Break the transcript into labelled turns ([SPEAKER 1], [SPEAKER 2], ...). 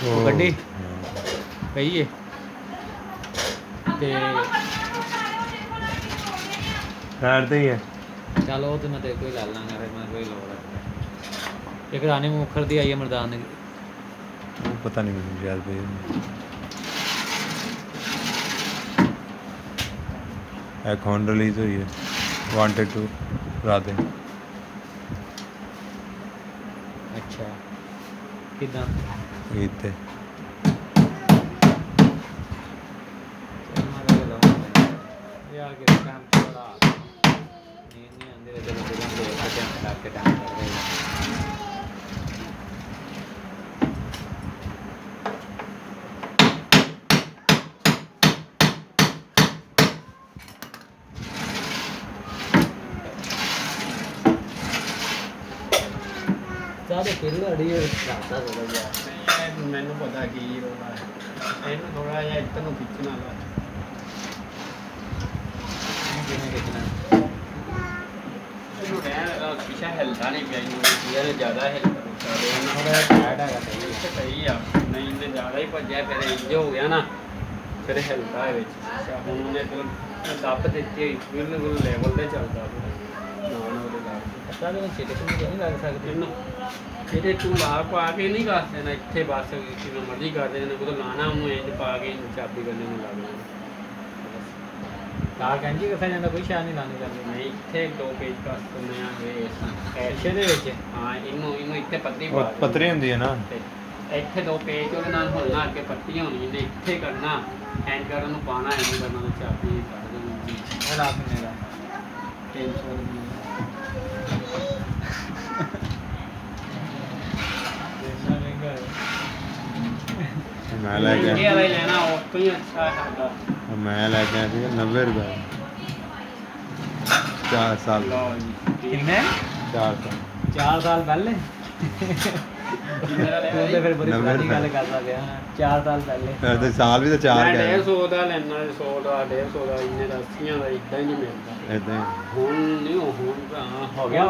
[SPEAKER 1] ਉਹ ਗੱਡੀ ਕਹੀਏ ਤੇ
[SPEAKER 2] ਸਾਈਡ ਤੇ ਹੀ ਹੈ।
[SPEAKER 1] ਚੱਲ ਉਹ ਤੇ ਮੈਂ ਤੇਰੇ ਕੋਈ ਲਾ ਲਾਂਗਾ ਫਿਰ ਮੈਂ ਕੋਈ ਲੋੜ ਹੈ ਇੱਕ ਰਾਣੀ ਮੁਖਰ ਦੀ ਆਈ ਹੈ ਮਰਦਾਨ ਦੀ
[SPEAKER 2] ਉਹ ਪਤਾ ਨਹੀਂ ਮੈਨੂੰ ਯਾਦ ਪਈ ਇੱਕ ਹੁਣ ਰਿਲੀਜ਼ ਹੋਈ ਹੈ ਵਾਂਟਡ ਟੂ ਰਾਤੇ
[SPEAKER 1] ਅੱਛਾ ਕਿੱਦਾਂ
[SPEAKER 2] ਈਦ ਤੇ
[SPEAKER 1] ਯਾਰ ਕਿ ਕੰਮ ਥੋੜਾ ਨਹੀਂ ਆਂਦੇ ਤੇ ਚਲੋ ਬਿਨਾਂ ਦੇ ਕੇ ਟਾਈਮ ਕਰ ਰਹੇ ਚਾਹੇ ਕਿੱਲ ਅੜੀ ਰਾਤਾ ਥੋੜਾ ਜਿਹਾ
[SPEAKER 3] ਮੈਨੂੰ ਪਤਾ ਕੀ ਰੋਣਾ ਇਹਨੂੰ ਥੋੜਾ ਜਿਹਾ ਇੱਧਰ ਨੂੰ ਖਿੱਚਣਾ ਲਾ
[SPEAKER 1] ਕਿਵੇਂ ਕਿਤਨਾ
[SPEAKER 3] ਇਹਨੂੰ ਰਹਿਣ ਪਿੱਛਾ ਹਿਲਦਾ ਨਹੀਂ ਪਿਆ ਇਹਨੂੰ ਯਾਰ ਜ਼ਿਆਦਾ ਹਿਲ ਕਰਦੇ ਇਹਨੂੰ
[SPEAKER 1] ਥੋੜਾ ਜਿਹਾ ਟਾਇਰਡ ਹੈਗਾ ਸਹੀ
[SPEAKER 3] ਇੱਥੇ ਸਹੀ ਆ ਨਹੀਂ ਇਹਨੇ ਜ਼ਿਆਦਾ ਹੀ ਭੱਜਿਆ ਫਿਰ ਇੰਜ ਹੋ ਗਿਆ ਨਾ ਫਿਰ ਹਿਲਦਾ ਹੈ ਵਿੱਚ ਅੱਛਾ ਹੁਣ ਉਹਨੇ ਫਿਰ ਦੱਬ ਦਿੱਤੀ ਹੋਈ ਬਿਲਕੁਲ ਲੈਵਲ ਤੇ ਚੱਲਦਾ ਨਾ ਉਹਦੇ ਨਾਲ
[SPEAKER 1] ਪਤਾ ਨਹੀਂ ਛੇੜੇ ਤੋਂ ਨਹੀਂ ਲੱਗ ਸਕਦੇ
[SPEAKER 3] ਇਹਨੂੰ ਇਹਦੇ ਤੂੰ ਲਾ ਪਾ ਕੇ ਨਹੀਂ ਕਰ ਦੇਣਾ ਇੱਥੇ ਬਸ ਕਿਵੇਂ ਮਰਜ਼ੀ ਕਰ ਦੇਣਾ ਉਹ ਲਾਣਾ ਉਹਨੂੰ ਇੰਜ ਪਾ ਕੇ ਚਾਬੀ ਕਰਨੇ ਨੂੰ ਲਾ ਦੇਣਾ
[SPEAKER 1] ਤਾਂ ਕਹਿੰਦੀ ਕਿੱਥੇ ਜਾਂਦਾ ਕੋਈ ਸ਼ਾਨ ਨਹੀਂ ਲਾਣੀ ਕਰਨੀ
[SPEAKER 3] ਨਹੀਂ ਇੱਥੇ ਦੋ ਪੇਜ ਕੱਸ ਦਿੰਦੇ ਆ ਇਹ
[SPEAKER 1] ਅੱਛੇ ਦੇ ਵਿੱਚ
[SPEAKER 3] ਹਾਂ ਇਹਨੂੰ ਇੱਥੇ ਪੱਤੀ ਪਾ ਦੇਣੀ।
[SPEAKER 2] ਪਤਰੀ ਹੁੰਦੀ ਹੈ ਨਾ
[SPEAKER 3] ਤੇ ਇੱਥੇ ਦੋ ਪੇਜ ਉਹਦੇ ਨਾਲ ਹੋਣਾ ਅੱਗੇ ਪੱਟੀ ਹੋਣੀ ਇਹਨੇ ਇੱਥੇ ਕਰਨਾ ਐਂਕਰ ਨੂੰ ਪਾਣਾ ਇਹਨੂੰ ਕਰਨਾ ਤੇ ਚਾਬੀ ਕੱਢ ਦੇਣੀ
[SPEAKER 1] ਉਹ ਲਾ ਕਿੰਨੇ ਦਾ
[SPEAKER 3] 300 ਰੁਪਏ
[SPEAKER 1] ਇੰਨਾ ਮਹਿੰਗਾ ਹੈ
[SPEAKER 2] ਮੈਂ ਲੈ ਕੇ
[SPEAKER 3] ਇਹ ਵਾਲਾ ਹੀ ਲੈਣਾ ਉਹ ਤੋਂ ਹੀ ਅੱਛਾ ਹੈਗਾ
[SPEAKER 2] ਮੈਂ ਲੈ ਕੇ ਆਇਆ ਸੀ 90 ਰੁਪਏ 4 ਸਾਲ
[SPEAKER 3] ਲਓ ਜੀ
[SPEAKER 1] ਕਿੰਨੇ
[SPEAKER 2] 4 ਸਾਲ
[SPEAKER 1] 4 ਸਾਲ ਪਹਿਲੇ
[SPEAKER 3] ਕਿੰਨਾ
[SPEAKER 1] ਤੂੰ ਤੇ ਫਿਰ ਬੜੀ
[SPEAKER 2] ਨਵੇਂ
[SPEAKER 1] ਪੁਰਾਣੀ ਗੱਲ
[SPEAKER 2] ਰੁਪਏ।
[SPEAKER 1] ਕਰਦਾ ਪਿਆ 4 ਸਾਲ ਪਹਿਲੇ
[SPEAKER 2] ਤੇ ਸਾਲ ਵੀ ਤਾਂ 4
[SPEAKER 3] ਮੈਂ
[SPEAKER 2] ਗਏ
[SPEAKER 3] 150 ਦਾ ਲੈਣਾ 100 ਦਾ 150 ਦਾ ਇੰਨੇ ਦਾ 80 ਦਾ ਇਦਾਂ ਹੀ ਨਹੀਂ ਮਿਲਦਾ
[SPEAKER 2] ਇਦਾਂ ਹੀ
[SPEAKER 3] ਹੁਣ ਨਹੀਂ ਹੁਣ ਭਰਾ
[SPEAKER 1] ਹੋ ਗਿਆ